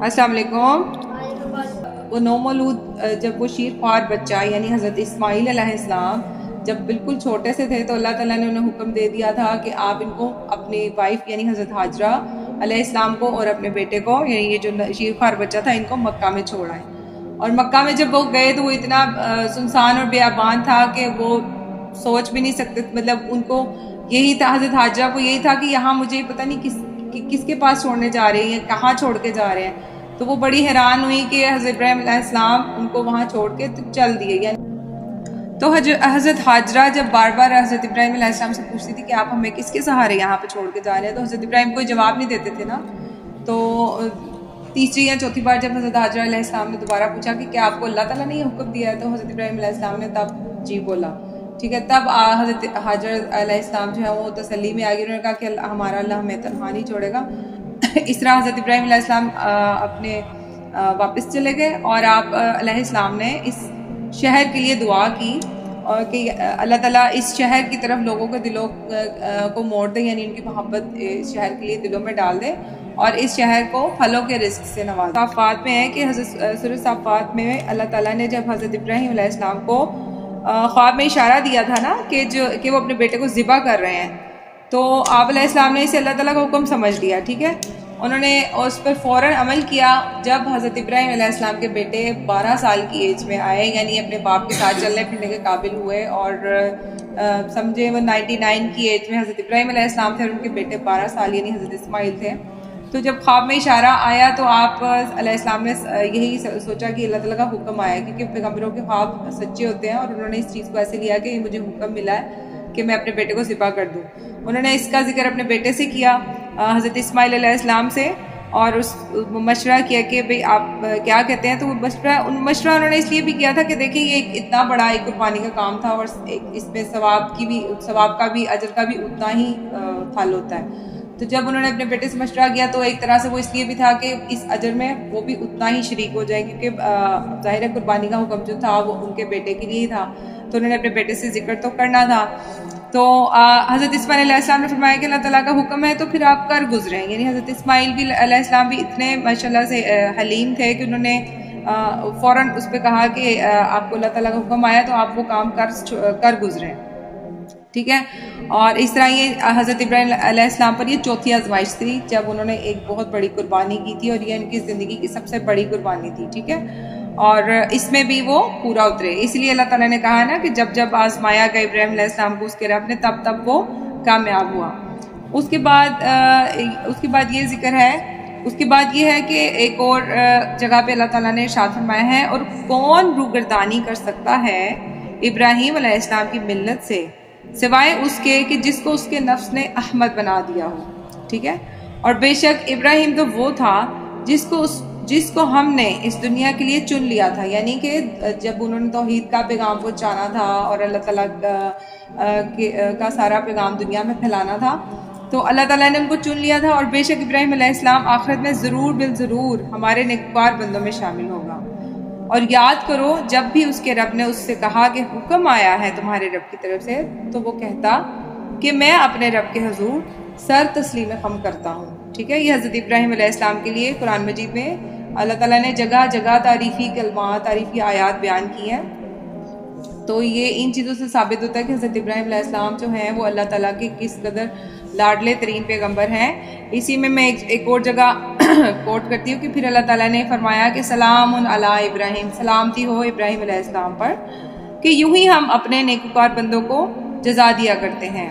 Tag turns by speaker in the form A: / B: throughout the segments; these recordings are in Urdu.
A: السلام علیکم۔ وہ نومولود جب وہ شیر خوار بچہ یعنی حضرت اسماعیل علیہ السلام جب بالکل چھوٹے سے تھے تو اللہ تعالیٰ نے انہیں حکم دے دیا تھا کہ آپ ان کو اپنی وائف یعنی حضرت حاجرہ علیہ السلام کو اور اپنے بیٹے کو یعنی یہ جو شیر خوار بچہ تھا ان کو مکہ میں چھوڑ آئے۔ اور مکہ میں جب وہ گئے تو وہ اتنا سنسان اور بیابان تھا کہ وہ سوچ بھی نہیں سکتے، مطلب ان کو یہی تھا، حضرت حاجرہ کو یہی تھا کہ یہاں مجھے پتہ نہیں کس کے پاس چھوڑنے جا رہے ہیں، کہاں چھوڑ کے جا رہے ہیں۔ تو وہ بڑی حیران ہوئی کہ حضرت ابراہیم علیہ السلام ان کو وہاں چھوڑ کے چل دیے، یعنی تو حضرت حاجرہ جب بار بار حضرت ابراہیم علیہ السلام سے پوچھتی تھی کہ آپ ہمیں کس کے سہارے یہاں پہ چھوڑ کے جا رہے ہیں، تو حضرت ابراہیم کوئی جواب نہیں دیتے تھے نا۔ تو تیسری یا چوتھی بار جب حضرت حاجرہ علیہ السلام نے دوبارہ پوچھا کہ کیا آپ کو اللہ تعالیٰ نے یہ حکم دیا ہے، تو حضرت ابراہیم علیہ السلام نے تب جی بولا، ٹھیک ہے۔ تب حضرت حاجر علیہ السلام جو ہے وہ تسلی میں آگے، انہوں نے کہا کہ ہمارا اللہ ہمیں تنہا نہیں چھوڑے گا۔ اس طرح حضرت ابراہیم علیہ السلام اپنے واپس چلے گئے، اور آپ علیہ السلام نے اس شہر کے لیے دعا کی اور کہ اللہ تعالیٰ اس شہر کی طرف لوگوں کے دلوں کو موڑ دے، یعنی ان کی محبت اس شہر کے لیے دلوں میں ڈال دے اور اس شہر کو پھلوں کے رزق سے نواز۔ صافات میں ہے کہ حضرت سورہ صافات میں اللہ تعالیٰ نے جب حضرت ابراہیم علیہ السلام کو خواب میں اشارہ دیا تھا نا کہ وہ اپنے بیٹے کو ذبح کر رہے ہیں، تو آپ علیہ السلام نے اسے اللہ تعالیٰ کا حکم سمجھ لیا، ٹھیک ہے۔ انہوں نے اس پر فوراً عمل کیا۔ جب حضرت ابراہیم علیہ السلام کے بیٹے 12 سال کی ایج میں آئے، یعنی اپنے باپ کے ساتھ چلنے پھرنے کے قابل ہوئے، اور سمجھے وہ 99 کی ایج میں حضرت ابراہیم علیہ السلام تھے اور ان کے بیٹے 12 سال یعنی حضرت اسماعیل تھے، تو جب خواب میں اشارہ آیا تو آپ علیہ السلام نے یہی سوچا کہ اللہ تعالیٰ کا حکم آیا ہے، کیونکہ پیغمبروں کے خواب سچے ہوتے ہیں، اور انہوں نے اس چیز کو ایسے لیا کہ مجھے حکم ملا ہے کہ میں اپنے بیٹے کو ذبح کر دوں۔ انہوں نے اس کا ذکر اپنے بیٹے سے کیا، حضرت اسماعیل علیہ السلام سے، اور مشورہ کیا کہ بھئی آپ کیا کہتے ہیں۔ تو وہ مشورہ انہوں نے اس لیے بھی کیا تھا کہ دیکھیں یہ ایک اتنا بڑا ایک قربانی کا کام تھا، اور اس میں ثواب کا بھی اجر کا بھی اتنا ہی پھل ہوتا ہے۔ تو جب انہوں نے اپنے بیٹے سے مشورہ کیا تو ایک طرح سے وہ اس لیے بھی تھا کہ اس اجر میں وہ بھی اتنا ہی شریک ہو جائے، کیونکہ ظاہر قربانی کا حکم جو تھا وہ ان کے بیٹے کے لیے ہی تھا، تو انہوں نے اپنے بیٹے سے ذکر تو کرنا تھا۔ تو حضرت اسماعیل علیہ السلام نے فرمایا کہ اللہ تعالیٰ کا حکم ہے تو پھر آپ کر گزریں، یعنی حضرت اسماعیل بھی علیہ السلام بھی اتنے ماشاءاللہ سے حلیم تھے کہ انہوں نے فوراً اس پہ کہا کہ آپ کو اللہ تعالیٰ کا حکم آیا تو آپ وہ کام کر گزریں، ٹھیک ہے۔ اور اس طرح یہ حضرت ابراہیم علیہ السلام پر یہ چوتھی آزمائش تھی جب انہوں نے ایک بہت بڑی قربانی کی تھی، اور یہ ان کی زندگی کی سب سے بڑی قربانی تھی، ٹھیک ہے۔ اور اس میں بھی وہ پورا اترے، اس لیے اللہ تعالیٰ نے کہا نا کہ جب آزمایا گیا ابراہیم علیہ السلام کو اس کے رب نے تب وہ کامیاب ہوا۔ اس کے بعد یہ ذکر ہے، اس کے بعد یہ ہے کہ ایک اور جگہ پہ اللہ تعالیٰ نے ارشاد فرمایا ہے، اور کون روگردانی کر سکتا ہے ابراہیم علیہ السلام کی ملت سے سوائے اس کے کہ جس کو اس کے نفس نے احمد بنا دیا ہو، ٹھیک ہے۔ اور بے شک ابراہیم تو وہ تھا جس کو ہم نے اس دنیا کے لیے چن لیا تھا، یعنی کہ جب انہوں نے توحید کا پیغام پہنچانا تھا اور اللہ تعالیٰ کا سارا پیغام دنیا میں پھیلانا تھا، تو اللہ تعالیٰ نے ان کو چن لیا تھا، اور بے شک ابراہیم علیہ السلام آخرت میں ضرور بالضرور ہمارے نیکوکار بندوں میں شامل ہوگا۔ اور یاد کرو جب بھی اس کے رب نے اس سے کہا کہ حکم آیا ہے تمہارے رب کی طرف سے، تو وہ کہتا کہ میں اپنے رب کے حضور سر تسلیم خم کرتا ہوں، ٹھیک ہے۔ یہ حضرت ابراہیم علیہ السلام کے لیے قرآن مجید میں اللہ تعالیٰ نے جگہ جگہ تعریفی کلمات، تعریفی آیات بیان کی ہیں، تو یہ ان چیزوں سے ثابت ہوتا ہے کہ حضرت ابراہیم علیہ السلام جو ہیں وہ اللہ تعالیٰ کے کس قدر لاڈلے ترین پیغمبر ہیں۔ اسی میں ایک اور جگہ کوٹ کرتی ہوں کہ پھر اللہ تعالیٰ نے فرمایا کہ سلام علی ابراہیم، سلامتی ہو ابراہیم علیہ السلام پر، کہ یوں ہی ہم اپنے نیکوکار بندوں کو جزا دیا کرتے ہیں،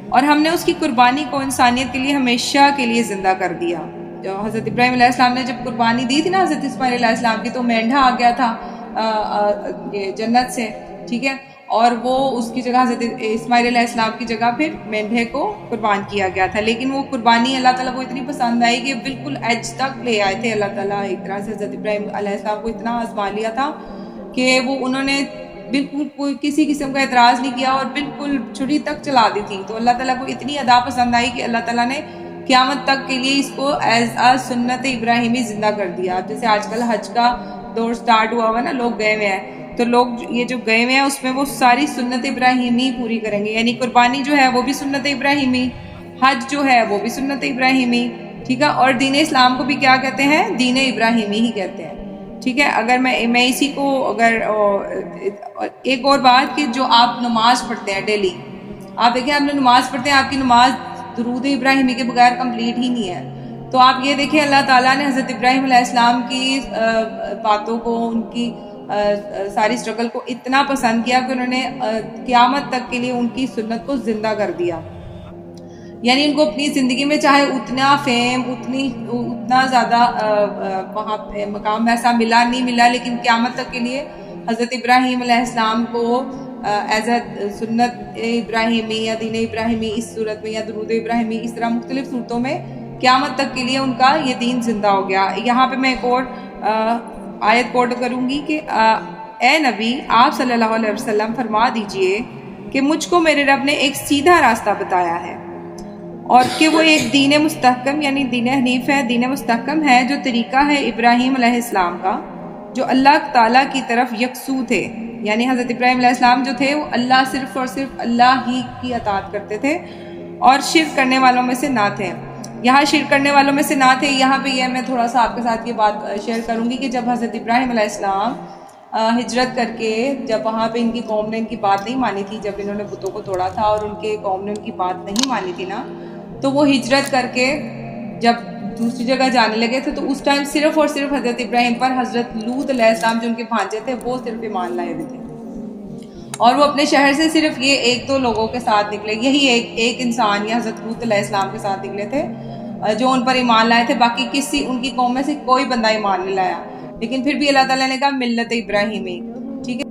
A: اور ہم نے اس کی قربانی کو انسانیت کے لیے ہمیشہ کے لیے زندہ کر دیا۔ جو حضرت ابراہیم علیہ السلام نے جب قربانی دی تھی نا حضرت اسماعیل علیہ السلام کی، تو مینڈھا آ گیا تھا جنت سے، ٹھیک ہے، اور وہ اس کی جگہ حضرت اسماعیل علیہ السلام کی جگہ پھر مینڈھے کو قربان کیا گیا تھا، لیکن وہ قربانی اللہ تعالیٰ کو اتنی پسند آئی کہ بالکل ایج تک لے آئے تھے اللہ تعالیٰ۔ ایک طرح سے حضرت ابراہیم علیہ السلام کو اتنا آزما لیا تھا کہ وہ انہوں نے بالکل کوئی کسی قسم کا اعتراض نہیں کیا، اور بالکل چھری تک چلا دی تھی، تو اللہ تعالیٰ کو اتنی ادا پسند آئی کہ اللہ تعالیٰ نے قیامت تک کے لیے اس کو ایز سنت ابراہیمی زندہ کر دیا۔ جیسے آج کل حج کا دور سٹارٹ ہوا ہوا نا، لوگ گئے ہوئے ہیں، تو لوگ یہ جو گئے ہوئے ہیں اس میں وہ ساری سنت ابراہیمی پوری کریں گے، یعنی قربانی جو ہے وہ بھی سنت ابراہیمی، حج جو ہے وہ بھی سنت ابراہیمی، ٹھیک ہے. اور دین اسلام کو بھی کیا کہتے ہیں؟ دین ابراہیمی ہی کہتے ہیں. ٹھیک ہے. اگر میں اسی کو اگر ایک اور بات کہ جو آپ نماز پڑھتے ہیں ڈیلی، آپ دیکھیں آپ نے نماز پڑھتے ہیں، آپ کی نماز درود ابراہیمی کے بغیر کمپلیٹ ہی نہیں ہے. تو آپ یہ دیکھیں اللہ تعالیٰ نے حضرت ابراہیم علیہ السلام کی باتوں کو، ان کی ساری اسٹرگل کو اتنا پسند کیا کہ انہوں نے قیامت تک کے لیے ان کی سنت کو زندہ کر دیا. یعنی ان کو اپنی زندگی میں چاہے اتنا فیم، اتنا زیادہ وہاں پہ مقام ایسا ملا نہیں ملا، لیکن قیامت تک کے لیے حضرت ابراہیم علیہ السلام کو ایز اے سنت ابراہیمی یا دین ابراہیمی اس صورت میں، یا درود ابراہیمی، اس طرح مختلف صورتوں میں قیامت تک کے لیے ان کا یہ دین زندہ ہو گیا. یہاں پہ میں ایک اور آیت کوٹ کروں گی کہ اے نبی آپ صلی اللہ علیہ وسلم فرما دیجئے کہ مجھ کو میرے رب نے ایک سیدھا راستہ بتایا ہے، اور کہ وہ ایک دین مستحکم یعنی دین حنیف ہے، دین مستحکم ہے جو طریقہ ہے ابراہیم علیہ السلام کا، جو اللہ تعالیٰ کی طرف یکسو تھے. یعنی حضرت ابراہیم علیہ السلام جو تھے وہ اللہ صرف اور صرف اللہ ہی کی اطاعت کرتے تھے اور شرک کرنے والوں میں سے نہ تھے. یہاں شرک کرنے والوں میں سے نہ تھے، یہاں پہ یہ میں تھوڑا سا آپ کے ساتھ یہ بات شیئر کروں گی کہ جب حضرت ابراہیم علیہ السلام ہجرت کر کے، جب وہاں پہ ان کی قوم نے ان کی بات نہیں مانی تھی، جب انہوں نے بتوں کو توڑا تھا اور ان کے قوم نے ان کی بات نہیں مانی تھی نا، تو وہ ہجرت کر کے جب دوسری جگہ جانے لگے تھے تو اس ٹائم صرف اور صرف حضرت ابراہیم پر حضرت لوط علیہ السلام جو ان کے بھانجے تھے وہ صرف ایمان لائے ہوئے تھے، اور وہ اپنے شہر سے صرف یہ ایک دو لوگوں کے ساتھ نکلے، یہی ایک انسان یا حضرت لوط علیہ السلام کے ساتھ نکلے تھے جو ان پر ایمان لائے تھے. باقی کسی ان کی قوم میں سے کوئی بندہ ایمان نہیں لایا. لیکن پھر بھی اللہ تعالیٰ نے کہا ملت ابراہیمی. ٹھیک ہے.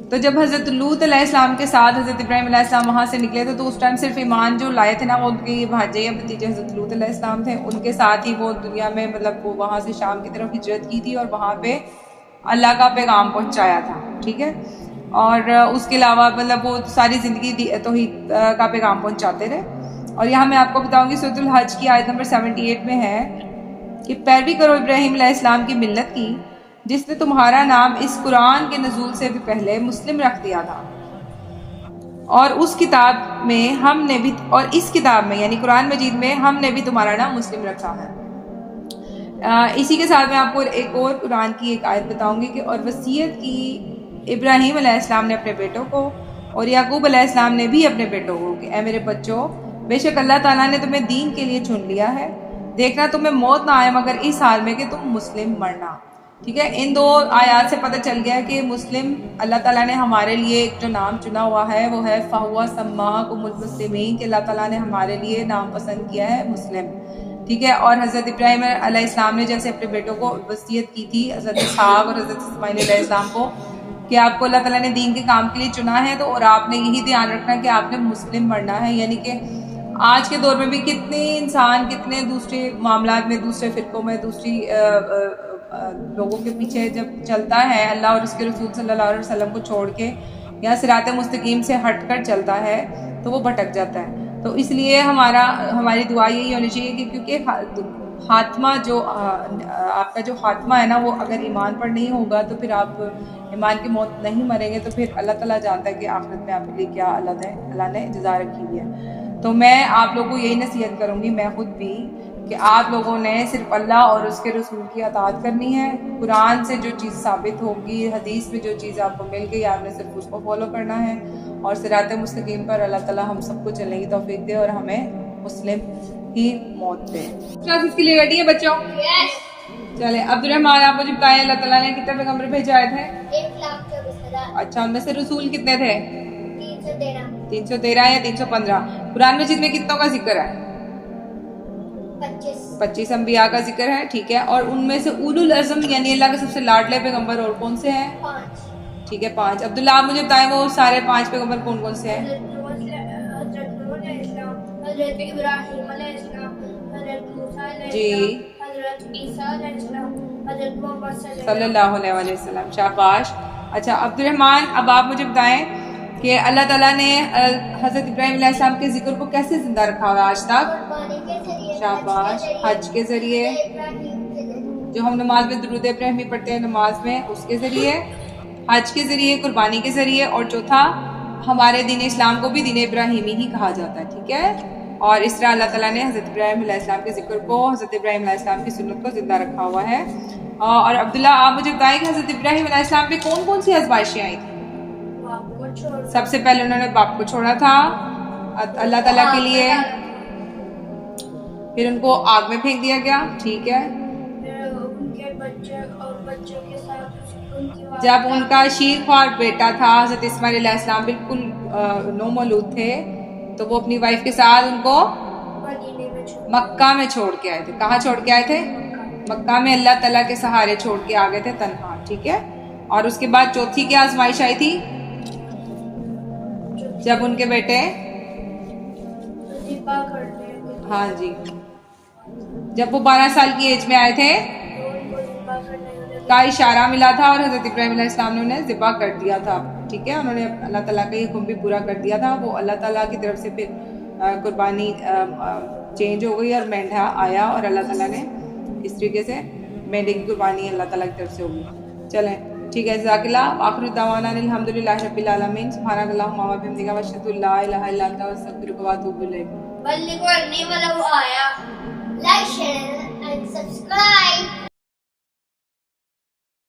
A: تو جب حضرت لوط علیہ السلام کے ساتھ حضرت ابراہیم علیہ السلام وہاں سے نکلے تھے تو اس ٹائم صرف ایمان جو لائے تھے نا وہ ان کے یہ بھانجے یا بھتیجے حضرت لوط علیہ السلام تھے. ان کے ساتھ ہی وہ دنیا میں مطلب وہ وہاں سے شام کی طرف ہجرت کی تھی اور وہاں پہ اللہ کا پیغام پہنچایا تھا. ٹھیک ہے. اور اس کے علاوہ مطلب وہ ساری زندگی توحید کا پیغام پہنچاتے رہے. اور یہاں میں آپ کو بتاؤں گی سورۃ الحج کی آیت نمبر 78 میں ہے کہ پیروی کرو ابراہیم علیہ السلام کی ملت کی جس نے تمہارا نام اس قرآن کے نزول سے بھی پہلے مسلم رکھ دیا تھا، اور اس کتاب میں ہم نے بھی، اور اس کتاب میں یعنی قرآن مجید میں ہم نے بھی تمہارا نام مسلم رکھا ہے. اسی کے ساتھ میں آپ کو ایک اور قرآن کی ایک آیت بتاؤں گی کہ اور وصیت کی ابراہیم علیہ السلام نے اپنے بیٹوں کو اور یعقوب علیہ السلام نے بھی اپنے بیٹوں کو کہ اے میرے بچوں، بے شک اللہ تعالیٰ نے تمہیں دین کے لیے چن لیا ہے، دیکھنا تمہیں موت نہ آئے مگر اس حال میں کہ تم مسلم مرنا. ٹھیک ہے. ان دو آیات سے پتہ چل گیا کہ مسلم اللہ تعالیٰ نے ہمارے لیے ایک جو نام چنا ہوا ہے وہ ہے فَهُوَ سَمَّاكُمُ الْمُسْلِمِينَ کہ اللہ تعالیٰ نے ہمارے لیے نام پسند کیا ہے مسلم. ٹھیک ہے. اور حضرت ابراہیم علیہ السلام نے جیسے اپنے بیٹوں کو وصیت کی تھی حضرت اسحاق اور حضرت اسماعیل علیہ السلام کو کہ آپ کو اللہ تعالیٰ نے دین کے کام کے لیے چنا ہے، تو اور آپ نے یہی دھیان رکھنا کہ آپ نے مسلم مرنا ہے. یعنی کہ آج کے دور میں بھی کتنے انسان کتنے دوسرے معاملات میں، دوسرے فرقوں میں، دوسری لوگوں کے پیچھے جب چلتا ہے اللہ اور اس کے رسول صلی اللہ علیہ وسلم کو چھوڑ کے یا صراط مستقیم سے ہٹ کر چلتا ہے تو وہ بھٹک جاتا ہے. تو اس لیے ہماری دعا یہی ہونی چاہیے کہ کیونکہ خاتمہ جو آپ کا جو خاتمہ ہے نا وہ اگر ایمان پر نہیں ہوگا تو پھر آپ ایمان کی موت نہیں مریں گے تو پھر اللہ تعالیٰ جانتا ہے کہ آخرت میں آپ کے لیے کیا اللہ نے جزا رکھی ہوئی ہے. تو میں آپ لوگوں کو یہی نصیحت کروں گی، میں خود بھی، کہ آپ لوگوں نے صرف اللہ اور اس کے رسول کی اطاعت کرنی ہے. قرآن سے جو چیز ثابت ہوگی، حدیث میں جو چیز آپ کو مل گئی، آپ نے صرف اس کو فالو کرنا ہے اور صراط مستقیم پر اللہ تعالیٰ ہم سب کو چلنے کی توفیق دے اور ہمیں مسلم کی موت دے. اس کے لیے ریڈی ہے بچوں؟ چلے عبد الرحمان آپ مجھے بتائیں اللہ تعالیٰ نے کتنے پیغمبر بھیجے آئے تھے؟ 1,24,000. اچھا، ان میں سے رسول کتنے تھے؟ 313 یا 315. قرآن مجید میں کتنوں کا ذکر ہے؟ 25 انبیاء کا ذکر ہے. ٹھیک ہے. اور ان میں سے اولو العزم یعنی اللہ کے سب سے لاڈلے پیغمبر اور کون سے ہیں؟ 5. ٹھیک ہے 5. عبداللہ آپ مجھے بتائیں وہ سارے 5 پیغمبر کون کون سے ہیں؟ حضرت نوح علیہ السلام، حضرت ابراہیم علیہ السلام، حضرت موسیٰ علیہ السلام، جی، حضرت عیسیٰ علیہ السلام، حضرت محمد صلی اللہ علیہ وسلم. شاباش. اچھا عبد الرحمان اب آپ مجھے بتائیں کہ اللہ تعالیٰ نے حضرت ابراہیم علیہ السلام کے ذکر کو کیسے زندہ رکھا ہوا آج تک؟ شاباش. حج کے ذریعے، جو ہم نماز میں درود ابراہیمی پڑھتے ہیں نماز میں، اس کے ذریعے، حج کے ذریعے، قربانی کے ذریعے، اور چوتھا ہمارے دین اسلام کو بھی دین ابراہیمی ہی کہا جاتا ہے. ٹھیک ہے. اور اس طرح اللہ تعالیٰ نے حضرت ابراہیم علیہ السلام کے ذکر کو، حضرت ابراہیم علیہ السلام کی سنت کو زندہ رکھا ہوا ہے. اور عبداللہ آپ مجھے بتائیں کہ حضرت ابراہیم علیہ السلام پہ کون کون سی آزمائشیں آئی تھیں؟ سب سے پہلے انہوں نے باپ کو چھوڑا تھا اللہ تعالیٰ کے لیے، پھر ان کو آگ میں پھینک دیا گیا، ٹھیک ہے. جب ان کا شیر خوار بیٹا تھا حضرت اسماعیل علیہ السلام بالکل نومولود تھے، تو وہ اپنی وائف کے ساتھ ان کو مکہ میں چھوڑ کے آئے تھے. کہاں چھوڑ کے آئے تھے؟ مکہ میں اللہ تعالیٰ کے سہارے چھوڑ کے آ گئے تھے تنہا، ٹھیک ہے. اور اس کے بعد چوتھی کیا آزمائش آئی تھی؟ جب ان کے بیٹے ہاں جی جب وہ 12 سال کی ایج میں آئے تھے کا اشارہ ملا تھا اور حضرت ابراہیم علیہ السلام نے انہیں ذبح کر دیا تھا، ٹھیک ہے. انہوں نے اللہ تعالیٰ کا یہ حکم بھی پورا کر دیا تھا. وہ اللہ تعالیٰ کی طرف سے پھر قربانی چینج ہو گئی اور مینڈھا آیا، اور اللہ تعالیٰ نے اس طریقے سے مینڈے کی قربانی اللہ تعالیٰ کی طرف سے ہوگی. چلیں ٹھیک ہے، جزاک اللہ. آخر دعوانا الحمدللہ رب العالمین. سبحانک اللہم و بحمدک اشہد ان لا الہ الا انت استغفرک و اتوب الیک.